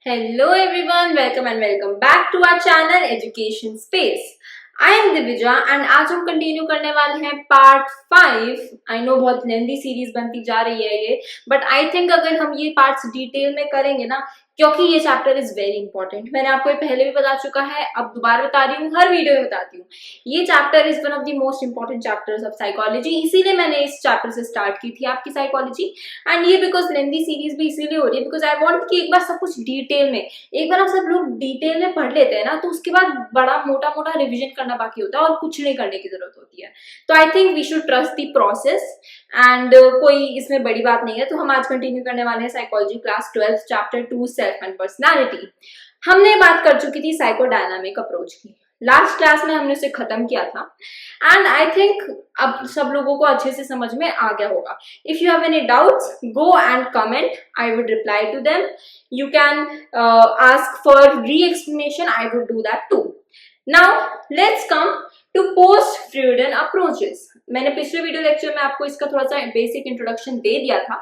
Hello everyone, welcome and welcome back to our channel Education Space. I am Divija and आज हम continue करने वाले हैं पार्ट 5। आई नो बहुत लेंदी सीरीज बनती जा रही है ये, बट आई थिंक अगर हम ये पार्ट्स डिटेल में करेंगे ना, क्योंकि ये चैप्टर इज वेरी इंपॉर्टेंट। मैंने आपको ये पहले भी बता चुका है, अब दोबारा बता रही हूँ, हर वीडियो में बताती हूँ। ये chapter is one of the most important chapters of psychology, इसीलिए मैंने इस चैप्टर से स्टार्ट की थी आपकी साइकोलॉजी। एंड ये बिकॉज लेंदी सीरीज भी इसीलिए हो रही है बिकॉज आई वॉन्ट कि एक बार सब कुछ डिटेल में, एक बार आप सब लोग डिटेल में पढ़ लेते हैं ना, तो उसके बाद बड़ा मोटा मोटा रिविजन करना बाकी होता है और कुछ नहीं करने की जरूरत होती है। तो I think we should trust the process and कोई इसमें बड़ी बात नहीं है। तो हम आज कंटिन्यू करने वाले हैं psychology class 12 chapter 2 self and personality. हमने बात कर चुकी थी साइकोडायनामिक अप्रोच की, लास्ट क्लास में हमने उसे खत्म किया था एंड आई थिंक अब सब लोगों को अच्छे से समझ में आ गया होगा। If you have any doubts go and comment, I would reply to them. You can ask for re explanation, I would do that too. Now let's come to post Freudian approaches. मैंने पिछले video lecture में आपको इसका थोड़ा सा basic introduction दे दिया था,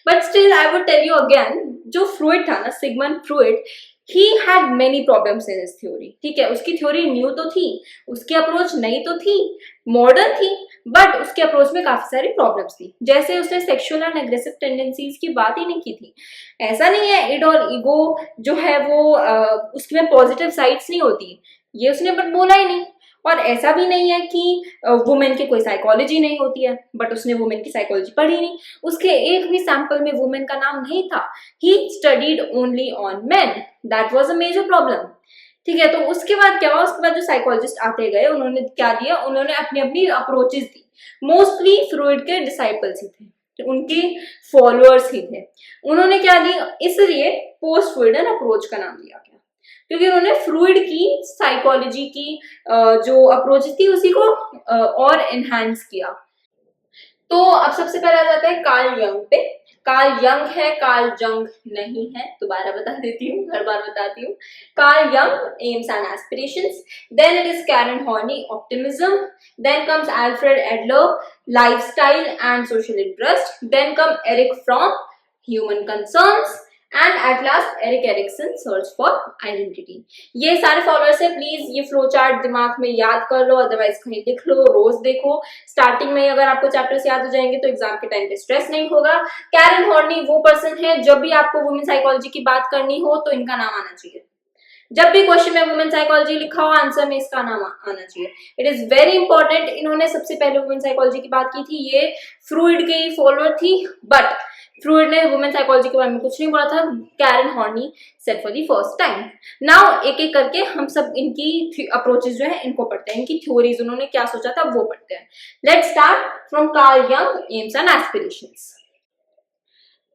but still I would tell you again. जो फ्रूइड था ना, Sigmund Freud, he had many problems in his theory। ठीक है, उसकी थ्योरी न्यू तो थी, उसकी अप्रोच नई तो थी, मॉडर्न थी, बट उसके अप्रोच में काफी सारी प्रॉब्लम्स थी। जैसे उसने सेक्सुअल एंड एग्रेसिव टेंडेंसीज की बात ही नहीं की थी। ऐसा नहीं है इड और ईगो जो है वो उसमें पॉजिटिव साइड्स नहीं होती, ये उसने बट बोला ही नहीं। और ऐसा भी नहीं है कि वुमेन की कोई साइकोलॉजी नहीं होती है, बट उसने वुमेन की साइकोलॉजी पढ़ी नहीं। उसके एक भी सैंपल में वुमेन का नाम नहीं था। He studied only on men, that was a major problem. ठीक है, तो उसके बाद क्या हुआ, उसके बाद जो साइकोलॉजिस्ट आते गए उन्होंने क्या दिया, उन्होंने अपनी अपनी अप्रोचेस दी। मोस्टली फ्रूइड के डिसाइपल्स ही थे, उनके फॉलोअर्स ही थे। उन्होंने क्या दी, इसलिए पोस्ट फ्रूइडियन अप्रोच का नाम दिया गया, क्योंकि उन्होंने फ्रूइड की साइकोलॉजी की जो अप्रोच थी उसी को और एनहांस किया। तो अब सबसे पहले आ जाता है कार्ल यंग पे। कार्ल यंग है, कार्ल जंग नहीं है, दोबारा बता देती हूँ, हर बार बताती हूँ। Carl Jung, aims and aspirations, then it is Karen Horney, optimism, then comes Alfred Adler, lifestyle and social interest, then come Erich Fromm, human concerns, and at last Erik Erikson, search for identity. ये सारे followers है। Please ये flow chart दिमाग में याद कर लो, otherwise कहीं लिख लो, रोज देखो। स्टार्टिंग में अगर आपको चैप्टर्स याद हो जाएंगे तो एग्जाम के टाइम पे स्ट्रेस नहीं होगा। कैरन हॉर्नी वो पर्सन है, जब भी आपको वुमेन साइकोलॉजी की बात करनी हो तो इनका नाम आना चाहिए। जब भी क्वेश्चन में वुमेन साइकोलॉजी लिखा हो, आंसर में इसका नाम आना चाहिए। It is very important. इन्होंने सबसे पहले वुमेन साइकोलॉजी की बात की थी, ये फ्रूइड के ही फॉलोअर थी, बट फ्रूइड ने वुमेन साइकोलॉजी के बारे में कुछ नहीं बोला था। Karen Horney said for the first time. Now एक एक करके हम सब इनकी अप्रोचेस जो है इनको पढ़ते हैं, इनकी थ्योरीज, उन्होंने क्या सोचा था वो पढ़ते हैं। Let's start from Carl Jung, aims and aspirations.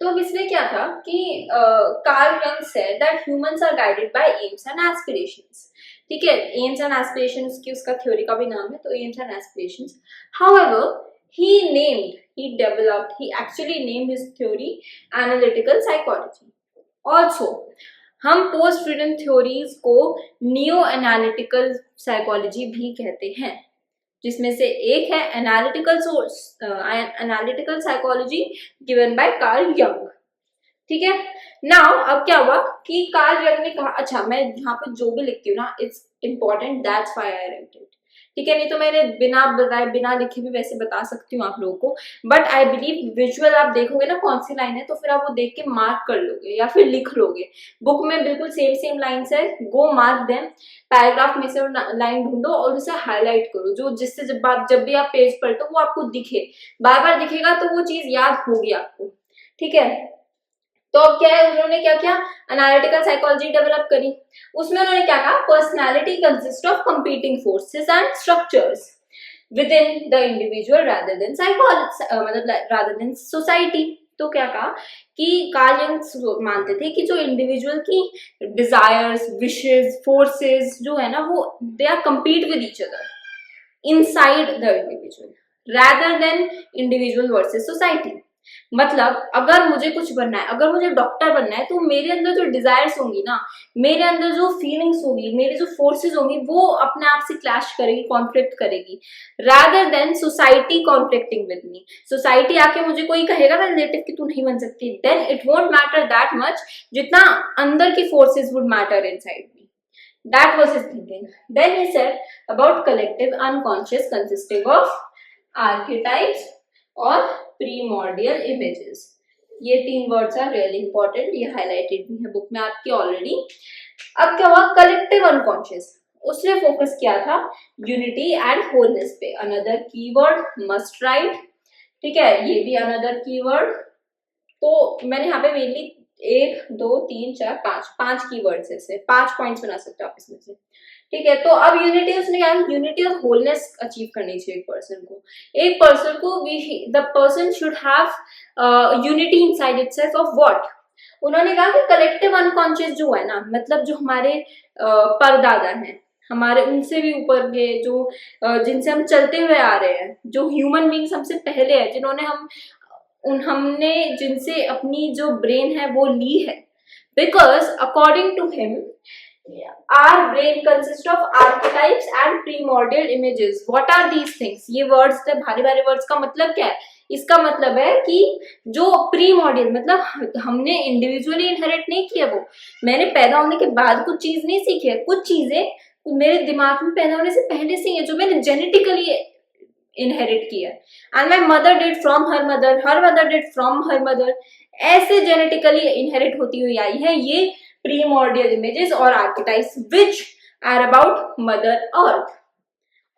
तो अब इसमें क्या था कि Carl Jung said that humans are guided by aims and aspirations. ठीक है, एम्स एंड एस्पिरेशंस की उसका थ्योरी का भी नाम है, तो AIIMS and aspirations. However he developed, he actually named his theory analytical psychology. Also, हम पोस्ट फ्रूइडियन थ्योरीज को नियो एनालिटिकल साइकोलॉजी भी कहते हैं, जिसमें से एक है analytical psychology given by Carl Jung. ठीक है, नाउ अब क्या हुआ कि कार्ल यंग ने कहा, अच्छा मैं यहाँ पे जो भी लिखती हूँ ना, it's important, that's why I right it. ठीक है, नहीं तो मैंने बिना बताए बिना लिखे भी वैसे बता सकती हूँ आप लोगों को, बट आई बिलीव विजुअल आप देखोगे ना कौन सी लाइन है, तो फिर आप वो देख के मार्क कर लोगे या फिर लिख लोगे। बुक में बिल्कुल सेम लाइन्स है, गो मार्क देम। पैराग्राफ में से लाइन ढूंढो और उसे हाईलाइट करो, जो जिससे जब भी आप पेज पढ़ते हो वो आपको दिखे, बार बार दिखेगा तो वो चीज याद होगी आपको। ठीक है, तो अब क्या है, उन्होंने क्या किया, एनालिटिकल साइकोलॉजी डेवलप करी। उसमें उन्होंने क्या कहा, personality consist of competing forces and structures with in the individual rather then मतलब रादर देन सोसाइटी। तो क्या कहा कि कार्ल यंग मानते थे कि जो इंडिविजुअल की डिजायर्स, विशेस, फोर्सेस जो है ना, वो they are compete with each other inside the individual rather than individual versus society. मतलब अगर मुझे कुछ बनना है, अगर मुझे डॉक्टर बनना है, तो मेरे अंदर जो डिजायर्स होंगी ना, मेरे अंदर जो फीलिंग्स होगी, मेरी जो फोर्सेस होंगी, वो अपने आप से क्लैश करेगी, कॉन्फ्लिक्ट करेगी, rather than society conflicting with me. Society आके मुझे कोई कहेगा ना रिलेटिव कि तू नहीं बन सकती, then it won't matter that much जितना अंदर की forces would matter inside me. That was his thinking. Then he said about collective unconscious consisting of archetypes और primordial images. ये 3 words are really important. ये highlighted भी है book में आपकी ऑलरेडी। अब क्या हुआ, कलेक्टिव अनकॉन्शियस, उसने फोकस किया था यूनिटी एंड होलनेस पे। अनदर कीवर्ड मस्ट राइट, ठीक है, ये भी अनदर कीवर्ड। तो मैंने यहाँ पे मेनली 1 2 3 4 5 कीवर्ड्स है, 5 पॉइंट्स बना सकते हो आप इसमें से, ठीक है। तो अब यूनिटी, उसने क्या, यूनिटी और होलनेस अचीव करनी चाहिए एक पर्सन को the person should have unity inside itself of what. उन्होंने कहा कि कलेक्टिव अनकॉन्शियस जो है ना, मतलब जो हमारे परदादा हैं, हमारे उनसे भी ऊपर के जो जिनसे हम चलते हुए आ रहे हैं, जो ह्यूमन बींग्स हमसे पहले है, जिन्होंने हमने जिनसे अपनी जो ब्रेन है वो ली है, because according to him our brain consists of archetypes and primordial images. What are these things? ये words थे, भारी भारी words का मतलब क्या है? इसका मतलब है कि जो प्रीमॉडियल, मतलब हमने इंडिविजुअली इनहेरिट नहीं किया, वो मैंने पैदा होने के बाद कुछ चीज नहीं सीखी है, कुछ चीजें मेरे दिमाग में पैदा होने से पहले से है जो मैंने जेनेटिकली इनहेरिट किया है। And my mother did from her mother did from her mother, ऐसे जेनेटिकली इनहेरिट होती हुई आई है ये प्रीमॉर्डियल इमेजेस और archetypes which are about mother earth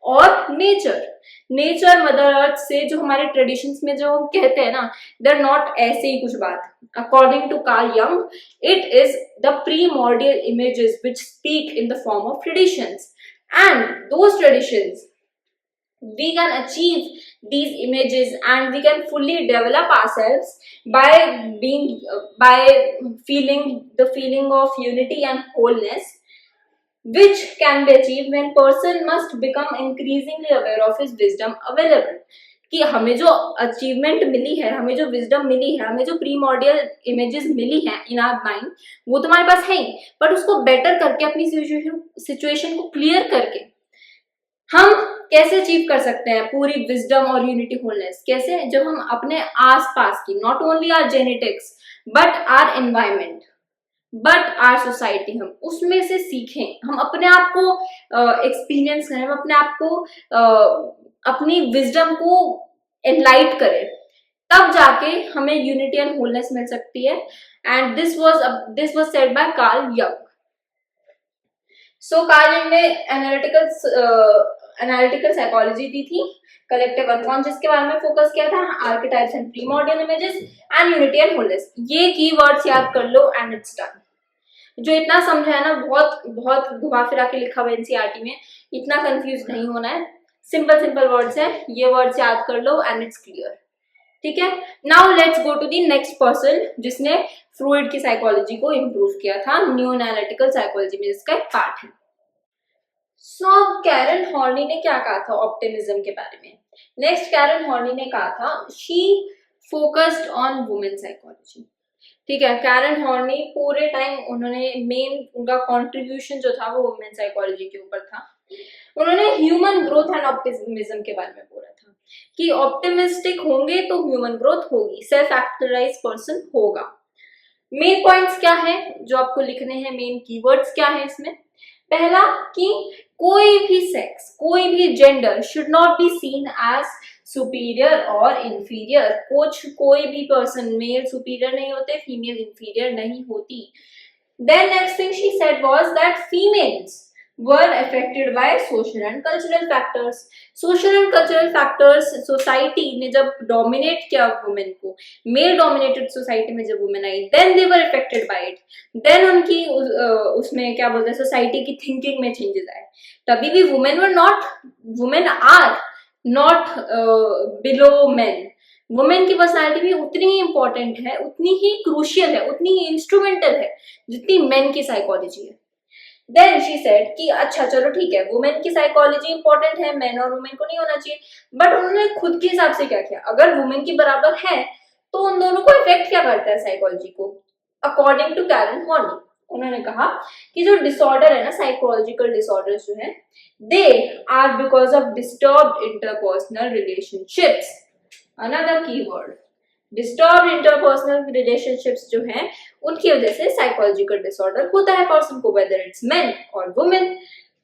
और नेचर मदर अर्थ से, जो हमारे ट्रेडिशंस में जो हम कहते हैं ना, दे आर नॉट ऐसे ही कुछ बात। According to Carl Jung, it is the primordial images which speak in the form of traditions, and those traditions we can achieve these images and we can fully develop ourselves by feeling the feeling of unity and wholeness, which can be achieved when person must become increasingly aware of his wisdom available। कि हमें जो achievement मिली है, हमें जो wisdom मिली है, हमें जो प्रीमॉर्डियल images मिली है इन आवर माइंड, वो तो हमारे पास है ही, बट उसको बेटर करके, अपनी सिचुएशन को क्लियर करके हम कैसे अचीव कर सकते हैं पूरी विजडम और यूनिटी होलनेस? कैसे? जब हम अपने आसपास की, not only our genetics but our environment, but our society, हम उसमें से सीखें, हम अपने आप को एक्सपीरियंस करें, हम अपने आप को अपनी विजडम को एनलाइट करें, तब जाके हमें यूनिटी एंड होलनेस मिल सकती है। And this was said by Carl Jung. So Carl Jung ने एनालिटिकल साइकोलॉजी दी थी, कलेक्टिव अनकॉन्शियस के बारे में फोकस किया था, archetypes and primordial images and unity and wholeness. ये कीवर्ड्स याद कर लो एंड इट्स डन। जो इतना समझा है ना, बहुत घुमा फिरा के लिखा हुआ एनसीईआरटी में, इतना कंफ्यूज नहीं होना है, सिंपल वर्ड्स है, ये वर्ड्स याद कर लो एंड इट्स क्लियर, ठीक है। Now let's go to the next person जिसने फ्रूइड की साइकोलॉजी को इम्प्रूव किया था, न्यू एनालिटिकल साइकोलॉजी में जिसका एक पार्ट है। सो कैरन हॉर्नी ने क्या कहा था ऑप्टिमिज्म के बारे में? नेक्स्ट कैरन हॉर्नी ने कहा था she focused on women psychology, ठीक है। कैरन हॉर्नी पूरे टाइम उन्होंने उनका कंट्रीब्यूशन जो था वो वुमेन साइकोलॉजी के ऊपर था। उन्होंने ह्यूमन ग्रोथ एंड ऑप्टिमिज्म के बारे में बोला था कि ऑप्टिमिस्टिक होंगे तो ह्यूमन ग्रोथ होगी, सेल्फ एक्चुअलाइज पर्सन होगा। मेन पॉइंट्स क्या है जो आपको लिखने हैं, मेन कीवर्ड्स क्या है इसमें? पहला कि कोई भी सेक्स, कोई भी gender should not be seen as superior और इंफीरियर। कोई भी पर्सन, मेल सुपीरियर नहीं होते, फीमेल इंफीरियर नहीं होती। Then next thing she said was that females were affected by social and cultural factors. Social and cultural factors, society ने जब dominate किया वुमेन को, मेल डोमिनेटेड सोसाइटी में जब वुमेन आई, then they were affected by it, then उनकी उसमें क्या बोलते हैं, सोसाइटी की थिंकिंग में चेंजेस आए। तभी भी women are not below men. Women की पर्सनालिटी भी उतनी ही इंपॉर्टेंट है, उतनी ही क्रूशियल है, उतनी ही इंस्ट्रूमेंटल है जितनी मेन की साइकोलॉजी है। देन शी सेड कि अच्छा चलो ठीक है, वुमेन की साइकोलॉजी इंपॉर्टेंट है, मेन और वुमेन को नहीं होना चाहिए, बट उन्होंने खुद के हिसाब से क्या किया, अगर वुमेन की बराबर है तो उन दोनों को इफेक्ट क्या करता है साइकोलॉजी को? अकॉर्डिंग टू कैरन हॉर्नी, उन्होंने कहा कि जो डिसऑर्डर है ना, साइकोलॉजिकल डिसऑर्डर्स जो है, they are because of disturbed interpersonal relationships. Another keyword, disturbed interpersonal relationships जो हैं उनकी वजह से साइकोलॉजिकल डिसऑर्डर होता है पर्सन को, वेदर इट्स मेन और women.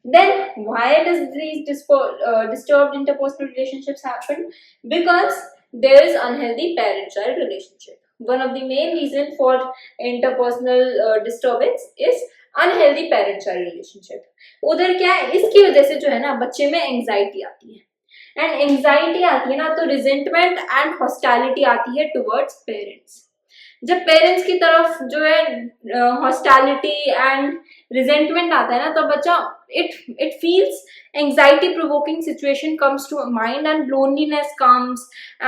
Then why does these disturbed interpersonal relationships happen? Because there is unhealthy parent-child relationship. One of the main reason for interpersonal disturbance is unhealthy parent-child relationship. उधर क्या है, इसकी वजह से जो है ना बच्चे में एंजाइटी आती है, एंड एंजाइटी आती है ना तो रिजेंटमेंट एंड हॉस्टिलिटी आती है टुवर्ड्स पेरेंट्स। जब पेरेंट्स की तरफ जो है हॉस्टिलिटी एंड रिजेंटमेंट आता है ना तो बच्चा it feels anxiety provoking situation comes to mind and loneliness comes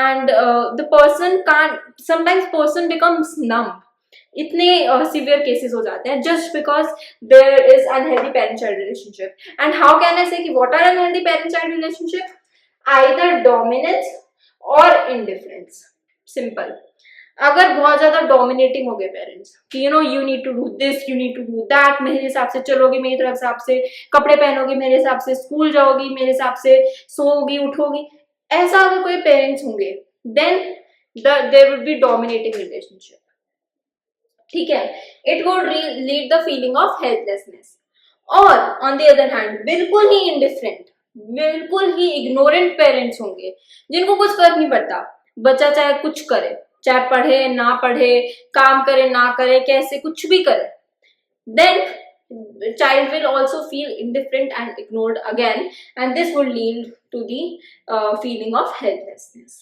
and the person can't, sometimes person becomes numb। इतने सिवियर केसेस हो जाते हैं just because there is unhealthy parent child relationship। and how can I say कि what are unhealthy parent child relationship? either dominance or indifference, simple। अगर बहुत ज्यादा dominating हो गए पेरेंट्स कि you need to do this, you need to do that, मेरे हिसाब से चलोगी, मेरी तरफ हिसाब से कपड़े पहनोगी, मेरे हिसाब से स्कूल जाओगी, मेरे हिसाब से सोओगी उठोगी, ऐसा अगर कोई पेरेंट्स होंगे then there would be dominating relationship. ठीक है, it would lead the feeling of helplessness. और ऑन द अदर हैंड बिल्कुल ही इंडिफरेंट, बिल्कुल ही इग्नोरेंट पेरेंट्स होंगे जिनको कुछ फर्क नहीं पड़ता, बच्चा चाहे कुछ करे, चाहे पढ़े ना पढ़े, काम करे ना करे, कैसे कुछ भी करे, then child will also feel indifferent and ignored again, and this would lead to the feeling of helplessness.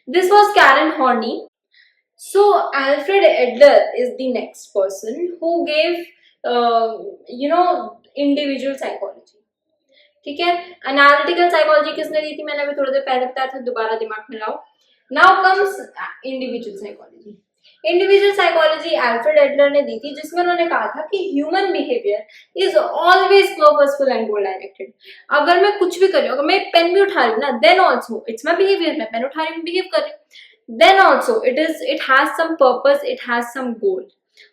This was Karen Horney. So Alfred Adler is the next person who gave individual psychology। ठीक है, analytical psychology किसने दी थी? मैंने अभी थोड़ी देर पहले बताया था, दोबारा दिमाग में लाओ। Now comes individual psychology। Individual psychology Alfred Adler ने दी थी, जिसमें उन्होंने कहा था कि human behaviour is always purposeful and goal directed. अगर मैं कुछ भी कर रही हूँ, अगर मैं पेन भी उठा रही हूँ ना, then also it's my behaviour, मैं पेन उठा रही हूँ, बिहेव कर रही हूँ, then also it has some purpose, it has some goal.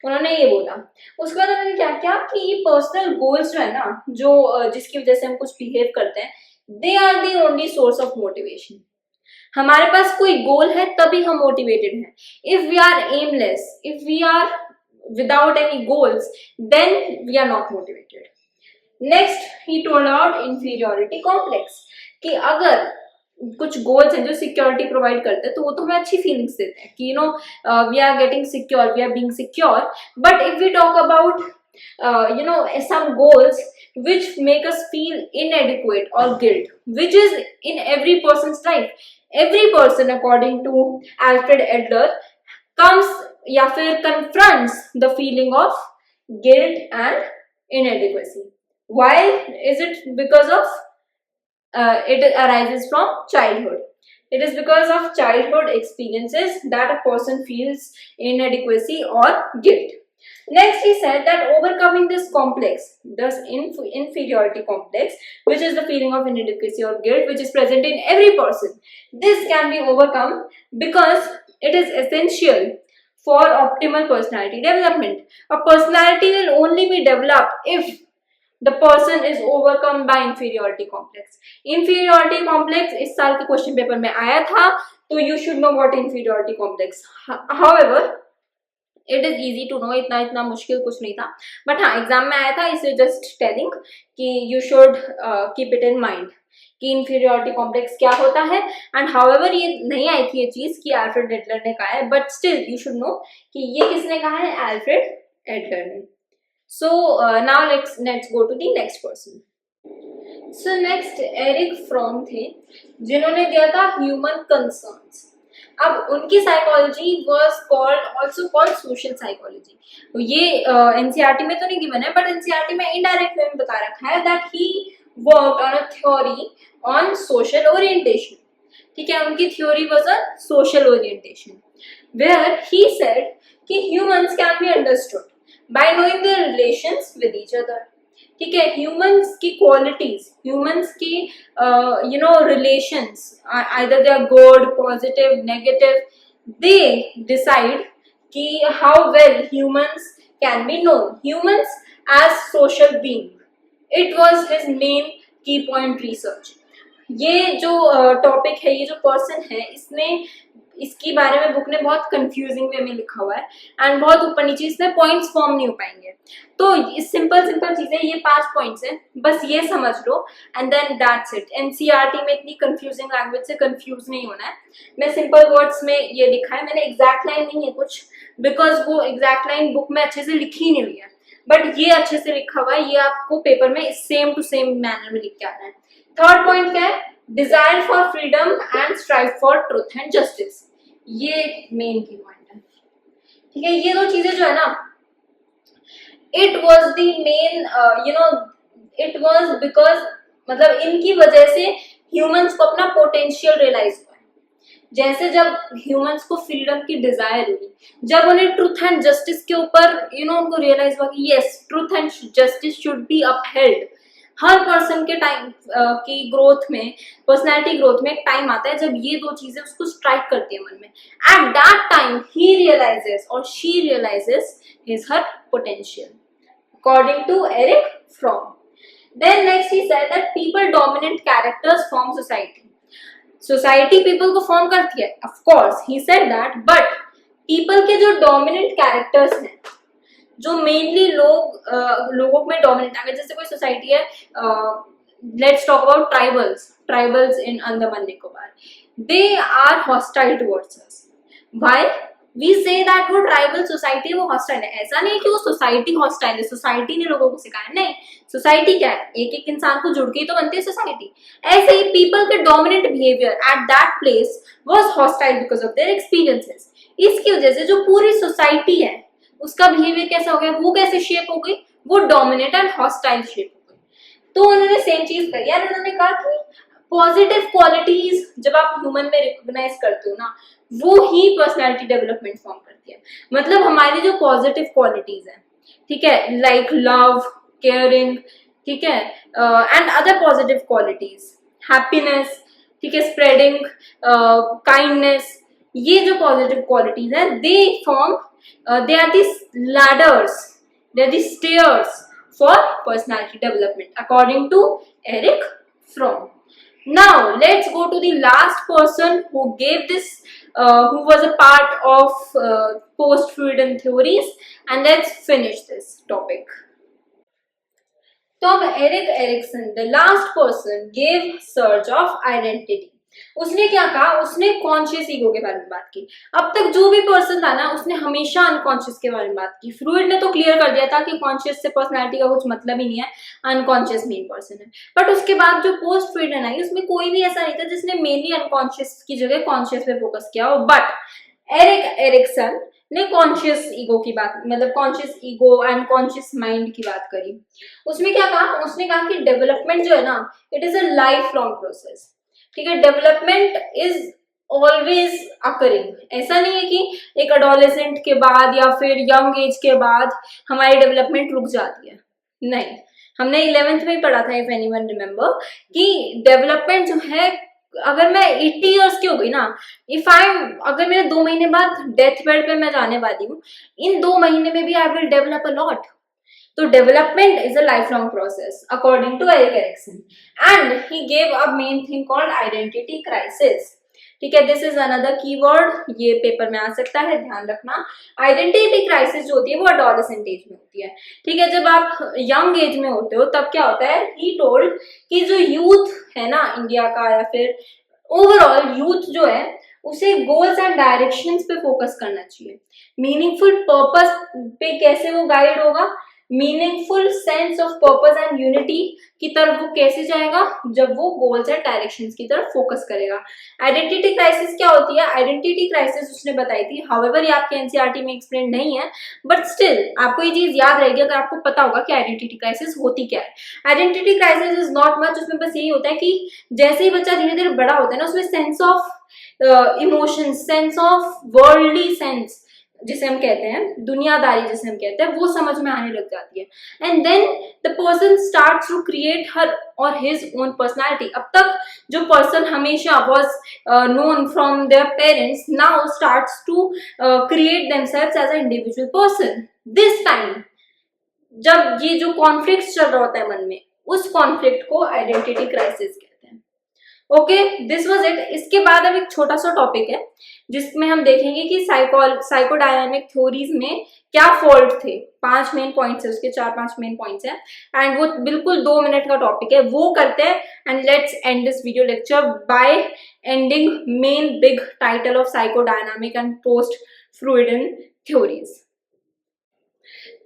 उन्होंने ये बोला। उसके बाद उन्होंने क्या किया कि ये पर्सनल गोल्स जो है ना, जो जिसकी वजह से हम कुछ बिहेव करते हैं, they are the only source of motivation. हमारे पास कोई गोल है तभी हम मोटिवेटेड हैं। If we are aimless, if we are without any goals, then we are not motivated. Next he told about inferiority complex, कि अगर कुछ गोल्स हैं जो सिक्योरिटी प्रोवाइड करते हैं तो वो तो हमें अच्छी फीलिंग्स देते हैं कि we are getting secure, we are being secure. But if we talk about some goals which make us feel inadequate or guilt, which is in every person's life, every person according to Alfred Adler comes या फिर confronts the feeling of guilt and inadequacy. Why is it? Because of it arises from childhood. It is because of childhood experiences that a person feels inadequacy or guilt. Next, he said that overcoming this complex, this inferiority complex, which is the feeling of inadequacy or guilt, which is present in every person, this can be overcome because it is essential for optimal personality development. A personality will only be developed if the person is overcome by inferiority complex. Inferiority complex इस साल के question paper में आया था, तो you should know what inferiority complex. However, it is easy to know, इतना मुश्किल कुछ नहीं था, बट हाँ एग्जाम में आया था, इसलिए जस्ट टेलिंग कि you should keep it in mind कि इंफीरियोरिटी कॉम्प्लेक्स क्या होता है। एंड हाउएवर ये नहीं आई थी ये चीज कि एल्फ्रेड एडलर ने कहा है, but still you should know कि ये किसने कहा है, एल्फ्रेड एडलर ने। So now let's go to the next person. So next Erich Fromm थे, जिन्होंने दिया था ह्यूमन कंसर्न्स। अब उनकी psychology was also called social psychology. ये एनसीईआरटी में तो नहीं गिवन है, बट एनसीईआरटी में इनडायरेक्ट वे में बता रखा है that he worked on a theory on social orientation. ठीक है, उनकी theory was a social orientation where he said कि humans can be understood by knowing their relations with each other. ठीक है, ह्यूमंस की क्वालिटीज, ह्यूमंस की relations, either they are good, positive, negative, they decide कि how well humans can be known, humans as social being. It was his main key point research. ये जो topic है, ये जो पर्सन है, इसने इसके बारे में बुक ने बहुत कंफ्यूजिंग वे में लिखा हुआ है एंड बहुत ऊपर नीचे इसमें पॉइंट्स फॉर्म नहीं हो पाएंगे। तो सिंपल सिंपल चीजें, ये 5 पॉइंट्स हैं, बस ये समझ लो and then that's it. NCERT में इतनी कंफ्यूजिंग लैंग्वेज से कंफ्यूज नहीं होना है। मैं सिंपल वर्ड्स में ये लिखा है, मैंने एग्जैक्ट लाइन नहीं है कुछ, बिकॉज वो एग्जैक्ट लाइन बुक में अच्छे से लिखी नहीं हुई है, बट ये अच्छे से लिखा हुआ है, ये आपको पेपर में सेम टू सेम मैनर में लिख के आना है। थर्ड पॉइंट क्या है? Desire for freedom and strive for truth and justice. ये मेन की पॉइंट है, ठीक है। ये दो चीजें जो है ना, it was the main it was because मतलब इनकी वजह से ह्यूमंस को अपना पोटेंशियल रियलाइज हुआ है। जैसे जब ह्यूमंस को फ्रीडम की डिजायर हुई, जब उन्हें ट्रुथ एंड जस्टिस के ऊपर उनको रियलाइज हुआ कि yes, truth and justice should be upheld. Her person के टाइम की ग्रोथ में, पर्सनैलिटी ग्रोथ में एक टाइम आता है जब ये दो चीजें उसको स्ट्राइक करती है मन में। At that time he realises or she realises his her potential, according to Erich Fromm. Then next he said that people dominant characters form society. Society people को फॉर्म करती है, of course he said that, but people के जो dominant characters हैं, जो mainly लोगों में dominate, अगर जैसे कोई सोसाइटी है, let's talk about tribals in Andaman Nicobar, they are hostile towards us. Why we say that वो ट्राइबल सोसाइटी है, वो हॉस्टाइल है। ऐसा नहीं कि वो सोसाइटी हॉस्टाइल है, सोसाइटी ने लोगों को सिखाया, नहीं। सोसाइटी क्या है? एक एक इंसान को जुड़ के ही तो बनती है सोसाइटी। ऐसे ही पीपल के dominant behaviour at that place was hostile because of their experiences. इसकी वजह से जो पूरी सोसाइटी है उसका बिहेवियर कैसा हो गया, वो कैसे शेप हो गई, वो डोमिनेट एंड हॉस्टाइल शेप हो गई। तो उन्होंने सेम चीज करी यार, उन्होंने कहा कि पॉजिटिव क्वालिटीज जब आप ह्यूमन में रिकॉग्नाइज करते हो ना, वो ही पर्सनालिटी डेवलपमेंट फॉर्म करती है। मतलब हमारी जो पॉजिटिव क्वालिटीज हैं, ठीक है, लाइक लव, केयरिंग, ठीक है, and other positive qualities, happiness, ठीक है, स्प्रेडिंग काइंडनेस, ये जो पॉजिटिव क्वालिटीज हैं, they form they are the ladders, they are the stairs for personality development, according to Eric Fromm. Now let's go to the last person who gave this, who was a part of post-Freudian theories, and let's finish this topic. So Erik Erikson, the last person, gave search of identity. उसने क्या कहा? उसने conscious ego के बारे में बात की। अब तक जो भी पर्सन था ना, उसने हमेशा अनकॉन्शियस के बारे में बात की। फ्रूइड ने तो क्लियर कर दिया था कि कॉन्शियस से पर्सनालिटी का कुछ मतलब ही नहीं है, अनकॉन्शियस मेन पर्सन है। बट उसके बाद जो पोस्ट फ्रूइडियन आई, उसमें कोई भी ऐसा नहीं था जिसने मेनली अनकॉन्शियस की जगह कॉन्शियस पे फोकस किया हो। बट एरिक एरिक्सन ने कॉन्शियस ईगो की बात, मतलब conscious ego and conscious mind की बात करी। उसमें क्या कहा? उसने कहा कि डेवलपमेंट जो है ना, it is a life long process, ठीक है। Development is always occurring. ऐसा नहीं है कि एक अडोलेसेंट के बाद या फिर यंग एज के बाद हमारी डेवलपमेंट रुक जाती है, नहीं। हमने 11th में ही पढ़ा था, इफ एनीवन रिमेम्बर, कि डेवलपमेंट जो है, अगर मैं 80 इयर्स की हो गई ना, अगर मेरे 2 महीने बाद डेथ बेड पे मैं जाने वाली हूँ, इन 2 महीने में भी I will develop a lot. तो development is a life long process, according to Erik Erikson, and he gave a main thing called identity crisis, ठीक है। दिस इज अनदर कीवर्ड, ये पेपर में आ सकता है, ध्यान रखना। आइडेंटिटी क्राइसिस जो होती है वो एडोलेसेंट एज में होती है, ठीक है। जब आप यंग एज में होते हो तब क्या होता है, ही टोल्ड कि जो यूथ है ना इंडिया का, या फिर ओवरऑल यूथ जो है, उसे गोल्स एंड डायरेक्शंस पे फोकस करना चाहिए। मीनिंगफुल पर्पस पे कैसे वो गाइड होगा, meaningful sense of purpose and unity की तरफ वो कैसे जाएगा, जब वो गोल्स एंड डायरेक्शंस की तरफ फोकस करेगा। आइडेंटिटी क्राइसिस क्या होती है? आइडेंटिटी क्राइसिस उसने बताई थी, हाउएवर ये आपके एनसीईआरटी में एक्सप्लेन नहीं है, बट स्टिल आपको ये चीज याद रहेगी अगर आपको पता होगा कि आइडेंटिटी क्राइसिस होती क्या है। Identity crisis is not much, उसमें बस यही होता है कि जैसे ही बच्चा धीरे धीरे बड़ा होता है ना, उसमें sense of emotion, sense of worldly sense, जिसे हम कहते हैं, दुनियादारी जिसे हम कहते हैं, वो समझ में आने लग जाती है। And then the person starts to create her or his own personality. अब तक जो पर्सन हमेशा was known from their parents now starts to create themselves as a individual person. This time जब ये जो कॉन्फ्लिक्ट चल रहा होता है मन में, उस कॉन्फ्लिक्ट को आइडेंटिटी क्राइसिस कहते हैं। Okay, this was it. इसके बाद अब एक छोटा सा टॉपिक है जिसमें हम देखेंगे कि साइकोडायनामिक थ्योरीज में क्या फॉल्ट थे। 5 मेन पॉइंट्स है उसके, 4-5 मेन पॉइंट्स है, एंड वो बिल्कुल 2 मिनट का टॉपिक है, वो करते हैं। And let's end this video lecture by ending main big title of psychodynamic and post Freudian theories.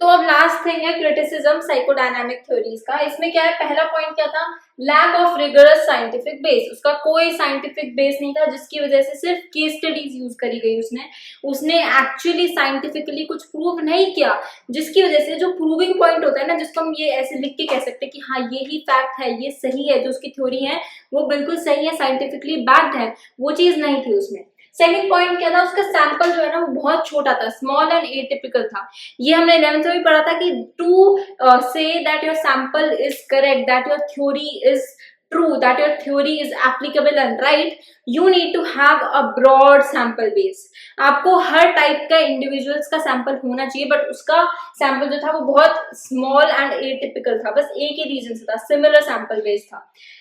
तो अब लास्ट थिंग है क्रिटिसिज्म साइकोडायनामिक थ्योरीज का। इसमें क्या है, पहला पॉइंट क्या था, lack of rigorous scientific base. उसका कोई साइंटिफिक बेस नहीं था, जिसकी वजह से सिर्फ केस स्टडीज यूज करी गई। उसने एक्चुअली साइंटिफिकली कुछ प्रूव नहीं किया, जिसकी वजह से जो प्रूविंग पॉइंट होता है ना, जिसको हम ये ऐसे लिख के कह सकते हैं कि हाँ ये ही फैक्ट है, ये सही है, जो उसकी थ्योरी है वो बिल्कुल सही है, साइंटिफिकली बैक्ड है, वो चीज नहीं थी उसमें। सेकंड पॉइंट क्या था, उसका सैंपल जो है ना वो बहुत छोटा था, स्मॉल एंड एटिपिकल था। ये हमने 11th में भी पढ़ा था कि to say that your sample is correct, that your theory is true, that your theory is applicable and right, you need to have a broad sample base. आपको हर टाइप का इंडिविजुअल्स का सैंपल होना चाहिए, बट उसका sample जो था वो बहुत स्मॉल एंड एटिपिकल था, बस एक ही रीजन से था, सिमिलर सैंपल बेस था।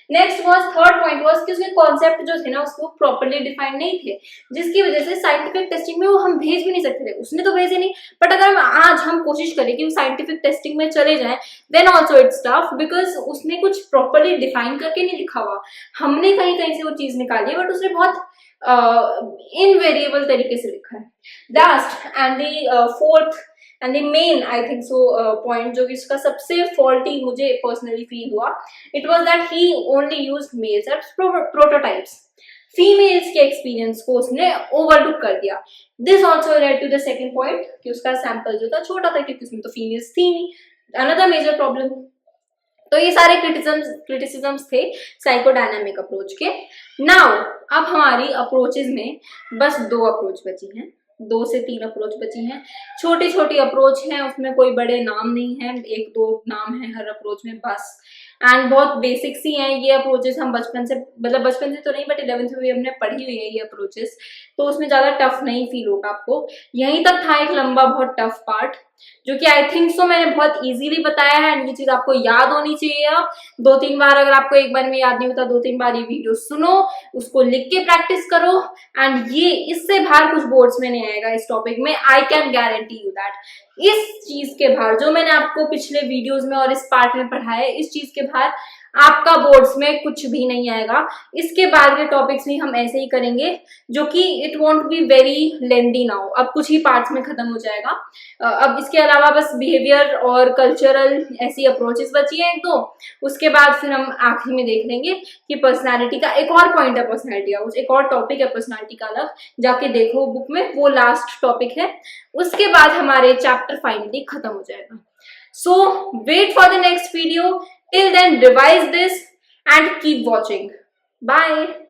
Next was, third point was कि उसके कॉन्सेप्ट जो थे ना उसको प्रॉपर्ली डिफाइंड नहीं थे, जिसकी वजह से साइंटिफिक टेस्टिंग में वो हम भेज भी नहीं सकते थे। उसने तो भेजे नहीं, बट अगर आज हम कोशिश करें कि वो साइंटिफिक टेस्टिंग में चले जाएं, then also it's tough, because उसने कुछ प्रॉपर्ली डिफाइन करके नहीं लिखा हुआ। हमने कहीं कहीं से वो चीज निकाली है, बट उसने बहुत इनवेरिएबल तरीके से लिखा है। Last and the fourth and the main I think so point जो कि इसका सबसे फॉल्टी मुझे पर्सनली फील हुआ, it was that he only used males as prototypes. Females के एक्सपीरियंस को उसने ओवरलुक कर दिया। This also led to the second point कि उसका सैंपल जो था छोटा था, क्योंकि उसमें तो फीमेल्स थी नहीं। Another major problem. तो ये सारे क्रिटिसिजम्स थे साइकोडायनामिक अप्रोच के। नाउ अब हमारी अप्रोचेज में बस 2 अप्रोच बची हैं, 2 से 3 अप्रोच बची हैं। छोटी छोटी अप्रोच हैं, उसमें कोई बड़े नाम नहीं है, 1-2 नाम है हर अप्रोच में बस, एंड बहुत बेसिक सी हैं ये अप्रोचेस। हम बचपन से, मतलब बचपन से तो नहीं, बट 11th में भी हमने पढ़ी हुई है ये अप्रोचेस, तो उसमें ज्यादा टफ नहीं फील होगा आपको। यहीं तक था एक लंबा बहुत टफ पार्ट, जो कि आई थिंक सो मैंने बहुत इजीली बताया है, एंड ये चीज आपको याद होनी चाहिए। अब 2-3 बार, अगर आपको एक बार में याद नहीं होता, 2-3 बार ये वीडियो सुनो, उसको लिख के प्रैक्टिस करो, एंड ये इससे बाहर कुछ बोर्ड्स में नहीं आएगा इस टॉपिक में, I can guarantee you that. इस चीज के बाहर जो मैंने आपको पिछले वीडियोस में और इस पार्ट में पढ़ाया है, इस चीज के बाहर आपका बोर्ड्स में कुछ भी नहीं आएगा। इसके बाद के टॉपिक्स भी हम ऐसे ही करेंगे, जो कि it won't be very lengthy now, अब कुछ ही पार्ट्स में खत्म हो जाएगा। अब इसके अलावा बस बिहेवियर और कल्चरल ऐसी अप्रोचेस बची हैं 1-2, उसके बाद फिर हम आखिरी में देख लेंगे कि पर्सनैलिटी का एक और पॉइंट है, पर्सनैलिटी का एक और टॉपिक है पर्सनैलिटी का अलग, जाके देखो बुक में, वो लास्ट टॉपिक है। उसके बाद हमारे चैप्टर फाइनली खत्म हो जाएगा। So wait for the next video. Till then, revise this and keep watching. Bye.